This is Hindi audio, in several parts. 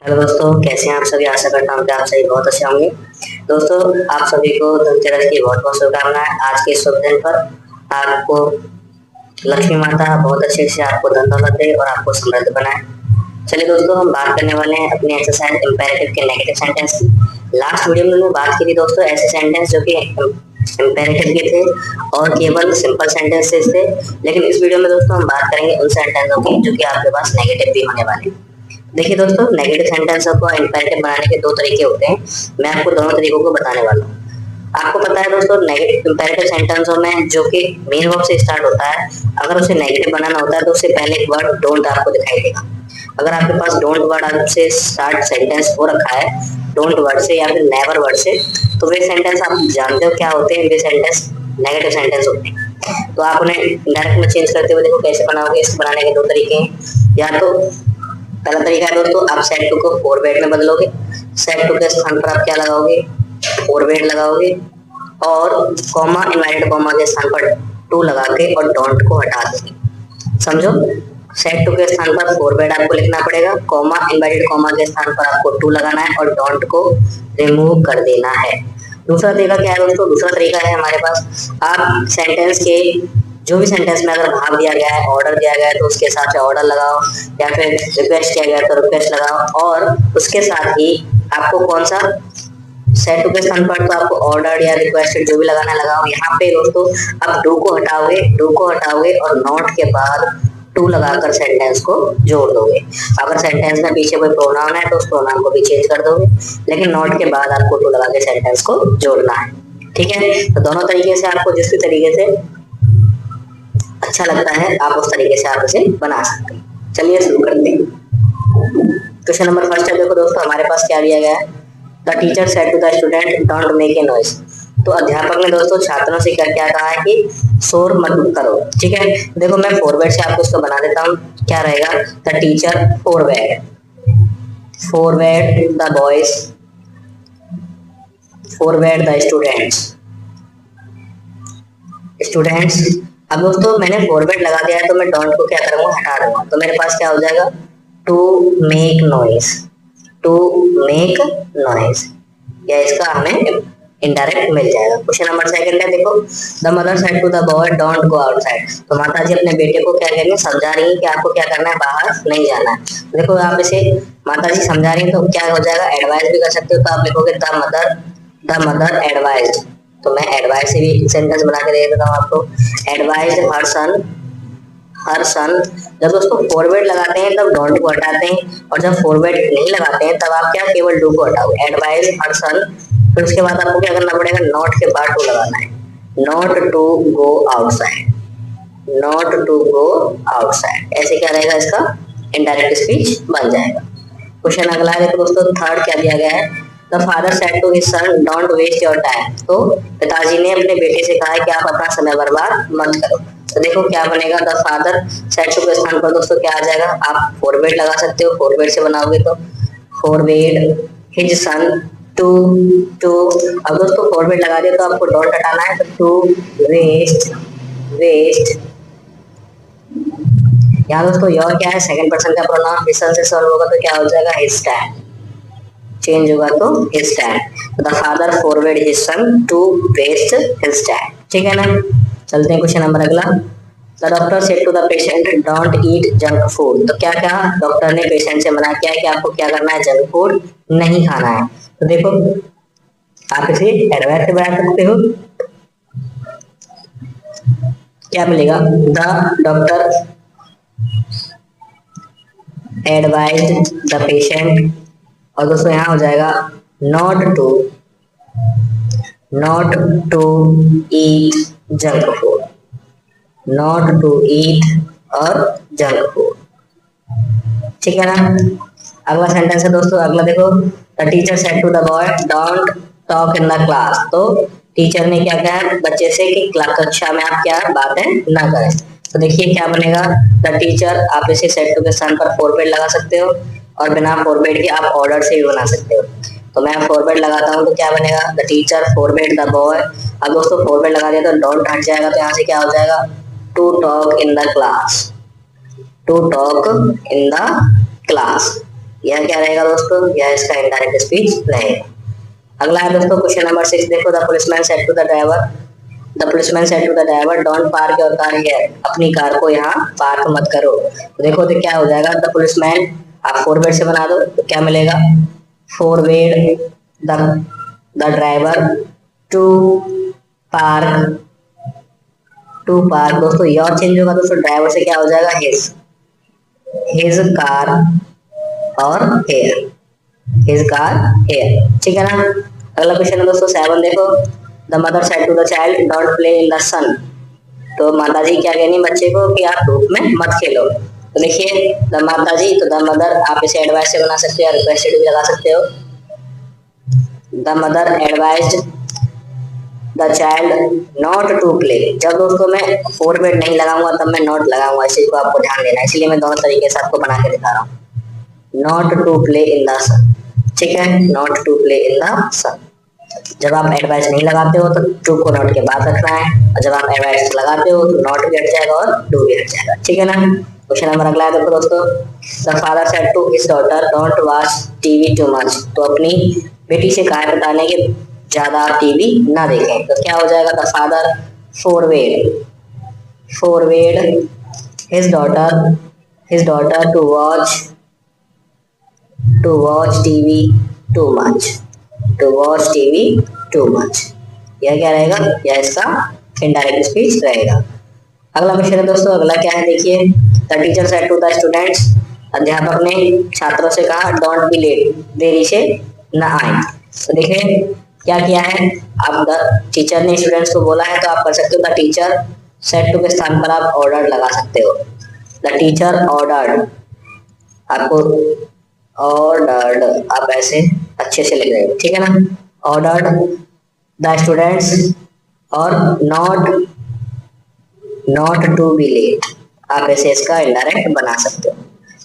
हेलो दोस्तों, कैसे हैं आप सभी। आशा करता हूँ कि आप सभी बहुत अच्छे होंगे। दोस्तों, आप सभी को धनतेरस की बहुत बहुत शुभकामनाएं। आज के शुभ दिन पर आपको लक्ष्मी माता बहुत अच्छे से आपको धन दौलत दे और आपको समृद्ध बनाए। चलिए दोस्तों, हम बात करने वाले हैं अपनी एक्सरसाइज इंपेरेटिव के नेगेटिव सेंटेंस की। लास्ट वीडियो में हमने बात की थी दोस्तों ऐसे सेंटेंस जो कि इंपेरेटिव के थे और केवल सिंपल सेंटेंसेस थे। लेकिन इस वीडियो में दोस्तों हम बात करेंगे उन सेंटेंसों की जो कि आपके पास नेगेटिव भी होने वाले हैं। देखिए दोस्तों, नेगेटिव सेंटेंस को इंपेरेटिव बनाने के दो तरीके होते हैं। मैं आपको दोनों तरीकों को बताने वाला हूँ। आपको पता है दोस्तों, नेगेटिव इंपेरेटिव सेंटेंसों में जो कि मेन वर्ब से स्टार्ट होता है, अगर उसे नेगेटिव बनाना होता है तो उससे पहले एक वर्ड डोंट आपको दिखाई देगा। अगर आपके पास डोंट वर्ड आपसे स्टार्ट सेंटेंस हो रखा है, डोंट वर्ड से या फिर नेवर वर्ड से, तो वे सेंटेंस आप जानते हो क्या होते हैं। वे सेंटेंस नेगेटिव सेंटेंस होते हैं। तो आप उन्हें डायरेक्ट में चेंज करते हुए देखो कैसे बनाओगे। इसको बनाने के दो तरीके हैं। या तो पहला तरीका है दोस्तों, आप सेट टू को फॉरवर्ड में बदलोगे। सेट टू के स्थान पर आप क्या लगाओगे, फॉरवर्ड लगाओगे और कॉमा इनवर्टेड कॉमा के स्थान पर टू लगा के और डोंट को हटा दोगे। समझो, सेट टू के स्थान पर फॉरवर्ड आपको लिखना पड़ेगा, कॉमा इनवर्टेड कॉमा के स्थान पर आपको टू लगाना है और डोंट को रिमूव कर देना है। दूसरा तरीका क्या है दोस्तों, दूसरा तरीका है हमारे पास, आप सेंटेंस के जो भी सेंटेंस में अगर भाग दिया गया है, ऑर्डर दिया गया है तो उसके साथ ऑर्डर लगाओ, या फिर रिक्वेस्ट किया गया है तो रिक्वेस्ट लगाओ और उसके साथ ही आपको कौन सा सेट टू के स्थान पर तो आपको ऑर्डर या रिक्वेस्टेड जो भी लगाना लगाओ। यहाँ पे दोस्तों आप डू को हटाओगे और नॉट के बाद टू लगाकर सेंटेंस को जोड़ दोगे। अगर सेंटेंस में पीछे कोई प्रोनाउन है तो उस प्रोनाउन को भी चेंज कर दोगे, लेकिन नॉट के बाद आपको टू लगा के सेंटेंस को जोड़ना है। ठीक है, तो दोनों तरीके से आपको जिस भी तरीके से अच्छा लगता है आप उस तरीके से आप इसे बना सकते हैं। चलिए शुरू करते हैं। क्वेश्चन नंबर फर्स्ट है, देखो दोस्तों हमारे पास क्या दिया गया है। The teacher said to the student don't make a noise. तो अध्यापक ने दोस्तों छात्रों से क्या क्या कहा है कि शोर मत करो। ठीक है, देखो मैं फॉरवर्ड से आपको इसको बना देता हूँ। क्या रहेगा, the teacher forward the boys, forward the students. अब दोस्तों मैंने फॉरवर्ड लगा दिया है तो मैं डोंट को क्या करूंगा, हटा दूंगा। तो मेरे पास क्या हो जाएगा, टू मेक नॉइज, या इसका हमें इनडायरेक्ट मिल जाएगा। क्वेश्चन नंबर सेकंड है, देखो the mother said to the boy don't go outside. तो माता जी अपने बेटे को क्या कह रही है, समझा रही है कि आपको क्या करना है, बाहर नहीं जाना है। देखो आप इसे माता जी समझा रही है तो क्या हो जाएगा, एडवाइस भी कर सकते हो। तो आप लिखोगे द मदर एडवाइज। तो मैं एडवाइस से भी सेंटेंस बना के दे देता हूँ आपको। एडवाइज हर सन। जब उसको फॉरवर्ड लगाते हैं तब डोंट को हटाते हैं, और जब फॉरवर्ड नहीं लगाते हैं तब आप क्या केवल डू को हटाओगे। एडवाइज हर सन, फिर उसके बाद आपको क्या करना पड़ेगा, नॉट के बाद टू लगाना है। Not to go outside. ऐसे क्या रहेगा, इसका इनडायरेक्ट स्पीच बन जाएगा। क्वेश्चन अगला है, देखो दोस्तों थर्ड क्या दिया गया है। The father said to his son don't waste your time. तो पिताजी ने अपने बेटे से कहा है कि आप अपना समय बर्बाद मत करो। तो देखो क्या बनेगा, द फादर सेड टू के स्थान पर दोस्तों क्या आ जाएगा, आप फॉरवर्ड लगा सकते हो। फॉरवर्ड से बनाओगे तो फॉरवर्ड हिज सन टू। अब दोस्तों फॉरवर्ड लगा दिया तो आपको डोंट हटाना है, तो टू वेस्ट। यहाँ दोस्तों योर क्या है, सेकंड पर्सन का प्रोनाउन, हिज सन से सॉल्व होगा तो क्या हो जाएगा, हिज टाइम। चेंज होगा तो his time. The father forward his son to waste his time. ठीक है ना, चलते हैं क्वेश्चन नंबर अगला। The doctor said to the patient don't eat junk food. तो क्या क्या डॉक्टर ने पेशेंट से मना किया है कि आपको क्या करना है, जंक फूड नहीं खाना है। तो देखो आप इसे एडवाइस से बना सकते हो। क्या मिलेगा, the doctor advised the patient, और दोस्तों यहाँ हो जाएगा not to eat junk food, और जंक फूड। ठीक है ना, अगला सेंटेंस है दोस्तों, अगला देखो, the teacher said to the boy don't talk in the class. तो टीचर ने क्या कहा बच्चे से कि कक्षा में आप क्या बातें ना करें। तो देखिए क्या बनेगा, द टीचर, आप इसे सेड टू के स्थान पर फॉरवर्ड लगा सकते हो, और बिना फॉरवर्ड के आप ऑर्डर से भी बना सकते हो। तो मैं फॉरवर्ड लगाता हूँ तो क्या बनेगा, the teacher forward the boy. अब दोस्तों फॉरवर्ड लगा दिया तो डोंट हट जाएगा, तो यहाँ से क्या हो जाएगा, to talk in the class. यह क्या रहेगा दोस्तों, यह इसका इनडायरेक्ट स्पीच रहेगा। अगला है दोस्तों क्वेश्चन नंबर 6, देखो the policeman said to the driver, the policeman said to the driver don't park your car here, अपनी कार को यहाँ पार्क मत करो। तो देखो तो क्या हो जाएगा, द पुलिसमैन आप फोरवेड से बना दो तो क्या मिलेगा, forbade the driver to park, to park दोस्तों योर चेंज होगा दोस्तों, ड्राइवर से क्या हो जाएगा हिज कार और हेयर, हिज कार हेयर, ठीक है ना। अगला क्वेश्चन है दोस्तों 7, देखो the mother said to the child don't play in the sun, तो माता जी क्या कहनी बच्चे को कि आप धूप में मत खेलो। तो देखिए द माता जी, तो द मदर आप इसे एडवाइस से बना सकते हो, रिक्वेस्टेड भी लगा सकते हो। The mother advised the child not to play, जब दोस्तों मैं फोरवेड नहीं लगाऊंगा तब मैं नॉट लगाऊंगा, इसी को आपको ध्यान देना है, इसलिए मैं दोनों तरीके से आपको बना के दिखा रहा हूँ। Not to play in the sun, ठीक है, not to play in the sun. जब आप एडवाइस नहीं लगाते हो तो टू को नॉट के बाद रखना है, और जब आप एडवाइस लगाते हो तो नॉट भी हट जाएगा और टू भी हट जाएगा, ठीक है ना। क्वेश्चन नंबर अगला है देखो दोस्तों, the father said to his daughter don't watch TV too much, तो अपनी बेटी से कहा है बताने के ज्यादा टीवी ना देखें। तो क्या हो जाएगा, the father forbade his daughter to watch TV too much, to watch TV too much, यह क्या रहेगा, यह इसका इनडायरेक्ट स्पीच रहेगा। अगला क्वेश्चन है दोस्तों, अगला क्या है देखिए, the teacher said to the students, अध्यापक ने छात्रों से कहा डोंट बी लेट, देरी से न आए। तो देखिए क्या किया है, आप द टीचर ने स्टूडेंट्स को बोला है तो आप कर सकते हो द टीचर सेड टू के स्थान पर आप ऑर्डर लगा सकते हो, द टीचर ऑर्डर्ड, आपको ऑर्डर्ड आप ऐसे अच्छे से लिख रहे हो, ठीक है ना, ऑर्डर्ड द स्टूडेंट्स और नॉट टू बी लेट, आप ऐसे इसका इनडायरेक्ट बना सकते हो।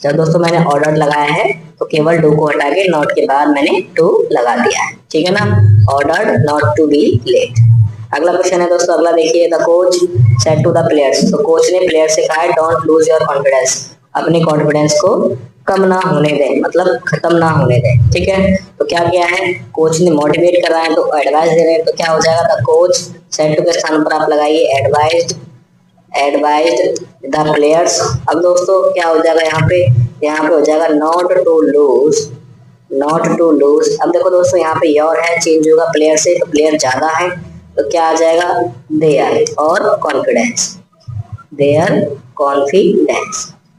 जब दोस्तों मैंने ऑर्डर लगाया है तो केवल डू को हटा के नॉट के बाद मैंने टू लगा दिया है, ठीक है ना, ordered not to be late. अगला क्वेश्चन है दोस्तों, अगला देखिए, the coach said to the players, तो कोच ने प्लेयर से कहा है डोंट लूज योर कॉन्फिडेंस, अपने कॉन्फिडेंस को कम ना होने दें, मतलब खत्म ना होने दें, ठीक है। तो क्या किया है, कोच ने मोटिवेट कर रहा है तो एडवाइस दे रहे हैं, तो क्या हो जाएगा, द कोच सेड टू के स्थान पर आप लगाइए एडवाइज्ड द प्लेयर्स। अब दोस्तों क्या हो जाएगा यहाँ पे हो जाएगा नॉट टू लूज। अब देखो दोस्तों यहाँ पे योर है, चेंज होगा प्लेयर से, तो प्लेयर ज्यादा है तो क्या आ जाएगा, देयर और कॉन्फिडेंस,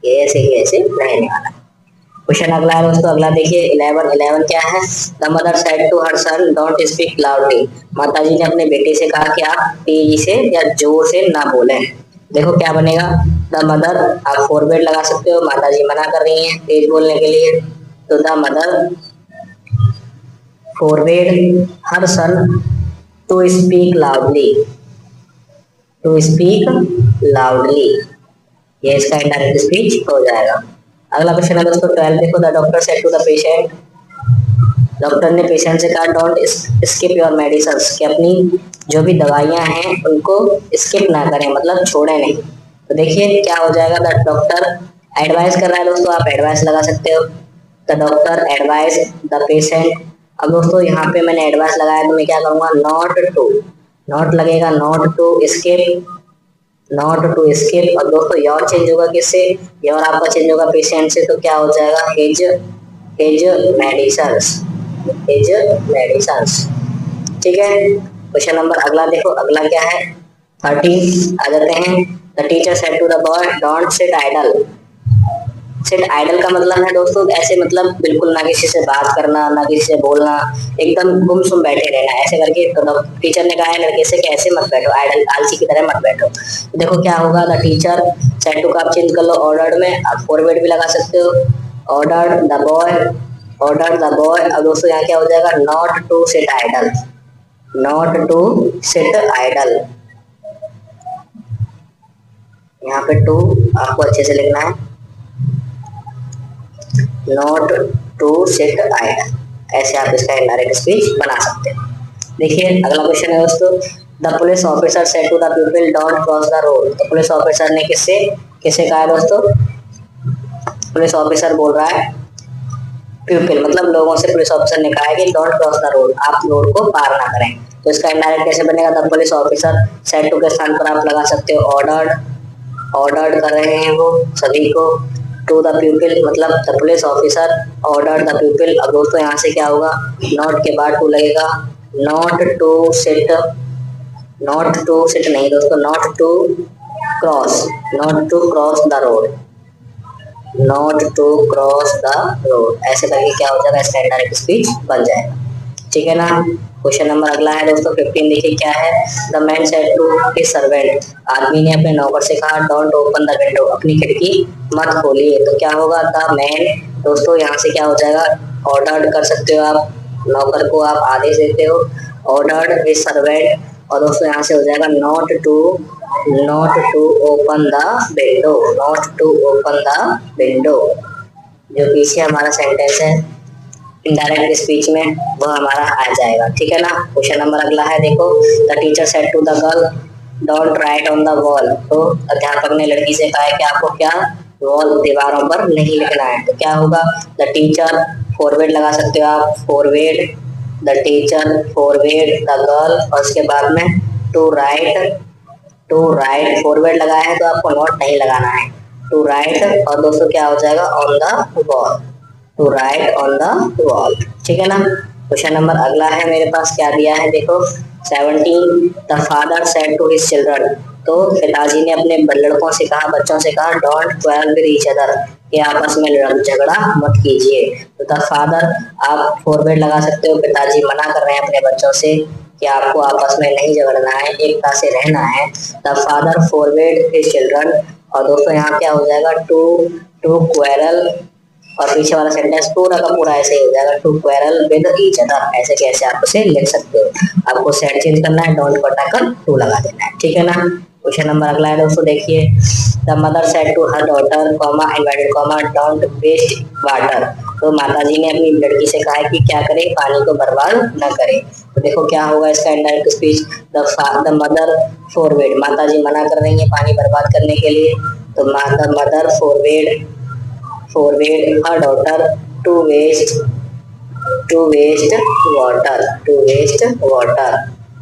ये ऐसे रहने वाला। क्वेश्चन अगला है दोस्तों, अगला देखिए 11 क्या है, the mother said to her son don't speak loudly, माता जी ने अपने बेटे से कहा कि आप तेजी से या जोर से ना बोलें। देखो क्या बनेगा, द मदर आप फॉरवर्ड लगा सकते हो, माता जी मना कर रही हैं तेज बोलने के लिए, तो the mother forward her son to speak loudly, ये इसका इनडायरेक्ट स्पीच हो जाएगा। अगला क्वेश्चन है दोस्तों 12, देखो the doctor said to the patient, doctor ने पेशेंट से कहा डोंट स्किप योर मेडिसिन्स, कि अपनी जो भी दवाइयां हैं उनको स्किप ना करें, मतलब छोड़े नहीं। तो देखिए क्या हो जाएगा, द डॉक्टर एडवाइस कर रहा है दोस्तों, आप एडवाइस लगा सकते हो, the doctor advice the patient. अब दोस्तों यहाँ पे मैंने एडवाइस लगाया तो मैं क्या करूंगा, नॉट लगेगा, नॉट टू स्किप, और दोस्तों योर चेंज होगा किससे, योर आपका चेंज होगा पेशेंट से, तो क्या हो जाएगा हिज मेडिसिन्स, ठीक है। क्वेश्चन नंबर अगला देखो, अगला क्या है 13 आ जाते हैं, the teacher said to the boy don't sit idle. Sit idle का मतलब है दोस्तों ऐसे, मतलब बिल्कुल ना किसी से बात करना, ना किसी से बोलना, एकदम गुमसुम बैठे रहना ऐसे करके। तो टीचर ने कहा है लड़के से कि ऐसे मत बैठो, आइडल आलसी की तरह मत बैठो। तो देखो क्या होगा, द टीचर सेड टू का आप चेंज कर लो ऑर्डर्ड में, आप फॉरवर्ड भी लगा सकते हो, ऑर्डर्ड द बॉय। अब दोस्तों यहाँ क्या हो जाएगा, नॉट टू सिट आइडल, यहाँ पे टू आपको अच्छे से लिखना है, नॉट टू सिट आइडल, ऐसे आप इसका इनडायरेक्ट स्पीच बना सकते हैं। देखिए अगला क्वेश्चन है दोस्तों, the police officer said to the people don't cross the road. तो पुलिस ऑफिसर ने किससे कहा है दोस्तों, पुलिस ऑफिसर बोल रहा है प्यूपिल मतलब लोगों से पुलिस ऑफिसर ने कहा है कि डोंट क्रॉस द रोड, आप रोड को पार ना करें। तो इसका इनडायरेक्ट कैसे बनेगा, the police officer said to के स्थान पर आप लगा सकते हो ऑर्डर्ड, ऑर्डर्ड कर रहे हैं वो सभी को। टू द प्यूपिल मतलब the police officer ordered the प्यूपिल। अब दोस्तों यहाँ से क्या होगा, नॉट के बाद टू लगेगा, not to sit, not to sit नहीं दोस्तों, not to cross, not to cross the road, not to cross the road, ऐसे करके क्या हो जाएगा, इसका इनडायरेक्ट स्पीच बन जाएगा। ठीक है ना। क्वेश्चन नंबर अगला है दोस्तों 15, देखिए क्या है, the man said to his servant, आदमी ने अपने नौकर से कहा डोंट ओपन द विंडो, अपनी खिड़की मत खोलिए। तो क्या होगा, द मैन दोस्तों यहाँ से क्या हो जाएगा, ऑर्डर्ड कर सकते हो आप, नौकर को आप आदेश देते हो, ऑर्डर्ड हिज सर्वेंट। और दोस्तों यहाँ से हो जाएगा not to open the window, not to open the window. जो पीछे हमारा सेंटेंस है इनडायरेक्ट स्पीच में वो हमारा आ जाएगा। ठीक है ना। क्वेश्चन नंबर अगला है देखो, the teacher said to the girl don't write on the wall, तो अध्यापक ने लड़की से कहा है कि आपको क्या वॉल दीवारों पर नहीं लिखना है। तो क्या होगा, द टीचर फॉरवर्ड लगा सकते हो आप, forward, the teacher forward the girl, और उसके बाद में टू राइट, फॉरवर्ड लगाया है तो आपको नोट नहीं लगाना है, टू राइट, और दोस्तों क्या हो जाएगा, on the wall, to write on the wall. ठीक है ना। क्वेश्चन नंबर अगला है मेरे पास, क्या दिया है देखो 17, the father said to his children, तो पिताजी ने अपने लड़कों से कहा, बच्चों से कहा don't quarrel with each other, कि आपस में झगड़ा मत कीजिए। तो द फादर आप फॉरवर्ड लगा सकते हो, पिताजी मना कर रहे हैं अपने बच्चों से कि आपको आपस में नहीं झगड़ना है, एकता से रहना है। The father forward his children, और दोस्तों यहाँ क्या हो जाएगा, टू क्वेरल, और पीछे वाला सेंटेंस पूरा का पूरा ऐसे ही हो जाएगा, to quarrel with each other, ऐसे कैसे आप उसे लिख सकते हो। आपको सेट चेंज करना है, डोंट को हटाकर टू लगा देना है। ठीक है ना। क्वेश्चन नंबर अगला है दोस्तों देखिए, the mother said to her daughter comma inverted comma don't waste water, तो माताजी ने अपनी लड़की से कहा है कि क्या करे, पानी को बर्बाद न करे। तो देखो क्या होगा इसका indirect speech, the mother forward, माताजी मना कर रही है पानी बर्बाद करने के लिए, तो the mother forward her daughter to waste water,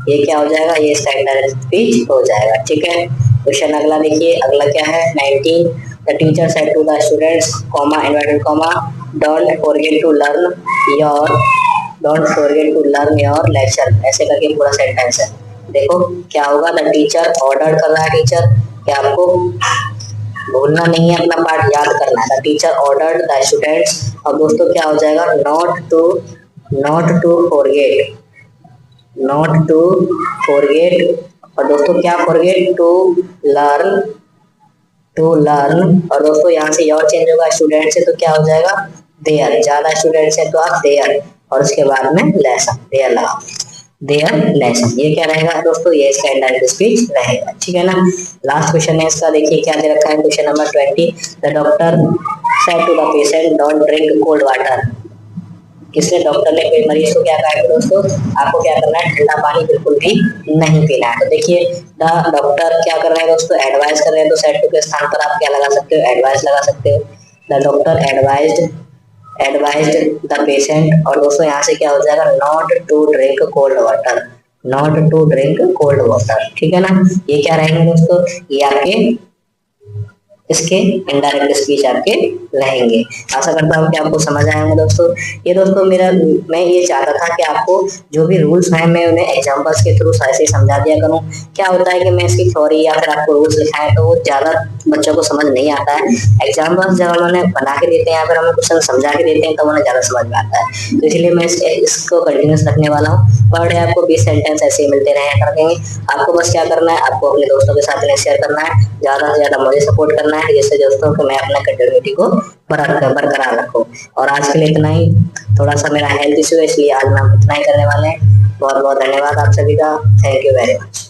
ये क्या हो जाएगा, ये इसका इनडायरेक्ट स्पीच हो जाएगा। ठीक है। क्वेश्चन अगला देखिए, अगला क्या है 19, the teacher said to the students comma inverted comma don't forget to learn your lecture, ऐसे करके पूरा सेंटेंस है। देखो क्या होगा, द टीचर ऑर्डर कर रहा है, टीचर कि आपको भूलना नहीं है, अपना पाठ याद करना है। The teacher ordered the students, और दोस्तों क्या हो जाएगा, नॉट टू फॉरगेट, और दोस्तों क्या फॉरगेट, टू लर्न, और दोस्तों यहाँ से योर चेंज होगा स्टूडेंट से, तो क्या हो जाएगा, देयर, ज्यादा स्टूडेंट्स है तो आप देयर, और उसके बाद में लेसन, देयर लगाओ, देयर लेसन, ये क्या रहेगा दोस्तों, ये इसका इनडायरेक्ट स्पीच रहेगा। ठीक है ना। लास्ट क्वेश्चन है इसका, देखिए क्या दे रखा है question number 20, the doctor said to the patient don't drink cold water, किसने, डॉक्टर ने कोई मरीज को क्या कहा है दोस्तों, आपको क्या करना है, ठंडा पानी बिल्कुल भी नहीं पीना है। तो देखिए द डॉक्टर क्या कर रहे हैं दोस्तों, एडवाइस कर रहे हैं, तो सेड टू के स्थान पर आप क्या लगा सकते हो, एडवाइस लगा सकते हो, the doctor advised the patient, और दोस्तों यहाँ से क्या हो जाएगा, not to drink cold water. ठीक है ना। ये क्या रहेंगे दोस्तों, ये आपके इसके इनडायरेक्ट स्पीच आपके रहेंगे। आशा करता हूँ कि आपको समझ आए होंगे दोस्तों। ये दोस्तों मैं ये चाहता था कि आपको जो भी रूल्स हैं मैं उन्हें एग्जांपल्स के थ्रू ऐसे समझा दिया करूँ। क्या होता है कि मैं इसकी थ्योरी या फिर आपको रूल्स लिखाएं तो वो ज्यादा बच्चों को समझ नहीं आता है। एग्जाम्पल्स जब उन्होंने बना के देते हैं या फिर हमें क्वेश्चन समझा के देते हैं तो उन्हें ज्यादा समझ में आता है। तो इसलिए मैं इसको कंटिन्यूस रखने वाला हूँ। पर डे आपको 20 सेंटेंस ऐसे ही मिलते रहेंगे। आपको बस क्या करना है, आपको अपने दोस्तों के साथ इन्हें शेयर करना है, ज्यादा से ज्यादा मुझे सपोर्ट करना है जिससे दोस्तों को मैं अपना कंटिन्यूटी को बरकरार रखूं। और आज के लिए इतना ही, थोड़ा सा मेरा हेल्थ इशू है इसलिए आज हम इतना ही करने वाले हैं। बहुत बहुत धन्यवाद आप सभी का। Thank you very much.